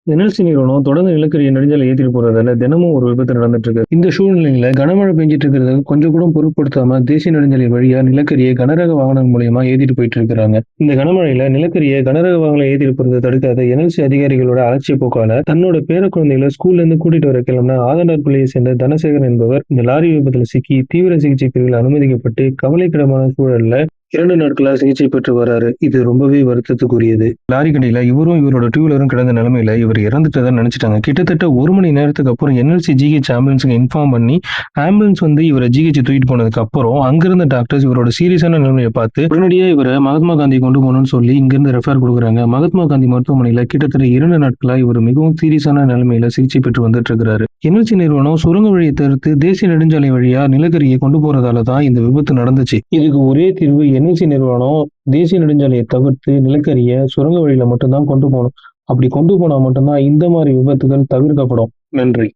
NLC நிறுவனம் தொடர்ந்து நிலக்கரி நெடுஞ்சாலை ஏத்திட்டு போறதால தினமும் ஒரு விபத்து நடந்துட்டு இருக்கு. இந்த சூழ்நிலையில கனமழை பெஞ்சிட்டு இருக்கிறத கொஞ்சம் கூட பொருட்படுத்தாம தேசிய நெடுஞ்சாலை வழியா நிலக்கரியை கனரக வாகனம் மூலியமா ஏத்திட்டு போயிட்டு இருக்காங்க. இந்த கனமழையில நிலக்கரியை கனரக வாகனம் ஏத்திட்டு போறதை தடுக்காத என்எல்சி அதிகாரிகளோட அலட்சிய போக்கால தன்னோட பேர குழந்தைகளை ஸ்கூல்ல இருந்து கூட்டிட்டு வர கிளம்பின ஆதண்டார் பிள்ளையை சேர்ந்த தனசேகரன் என்பவர் இந்த லாரி விபத்துல சிக்கி தீவிர சிகிச்சை பிரிவில் அனுமதிக்கப்பட்டு கவலைக்கிடமான சூழல்ல 2 நாட்களா சிகிச்சை பெற்று வராரு. இது ரொம்பவே வருத்தத்துக்குரியது. லாரி கடியில இவரும் இவரோட டூ வீலரும் கிடந்த நிலைமையில இவர் இறந்துட்டதா நினைச்சிட்டாங்க. கிட்டத்தட்ட 1 மணி நேரத்துக்கு அப்புறம் என்எல்சி ஜிஹெச் ஆம்புலன்ஸுக்கு இன்ஃபார்ம் பண்ணி ஆம்புலன்ஸ் வந்து இவரை ஜிஹெச் தூக்கிட்டு போனதுக்கு அப்புறம் அங்கிருந்த டாக்டர்ஸ் இவரோட சீரியஸான நிலைமையை பார்த்து உடனடியா இவரை மகாத்மா காந்தி கொண்டு போகணும்னு சொல்லி இங்கிருந்து ரெஃபர் கொடுக்குறாங்க. மகாத்மா காந்தி மருத்துவமனையில கிட்டத்தட்ட 2 நாட்களா இவர் மிகவும் சீரியஸான நிலைமையில சிகிச்சை பெற்று வந்துட்டு இருக்கிறாரு. என்எல்சி நிறுவனம் சுரங்க வழியை தவிர்த்து தேசிய நெடுஞ்சாலை வழியா நிலக்கரியை கொண்டு போறதால தான் இந்த விபத்து நடந்துச்சு. இதுக்கு ஒரே தீர்வு என்எல்சி நிறுவனம் தேசிய நெடுஞ்சாலையை தவிர்த்து நிலக்கரியை சுரங்க வழியில மட்டும்தான் கொண்டு போகணும். அப்படி கொண்டு போனா மட்டும்தான் இந்த மாதிரி விபத்துகள் தவிர்க்கப்படும். நன்றி.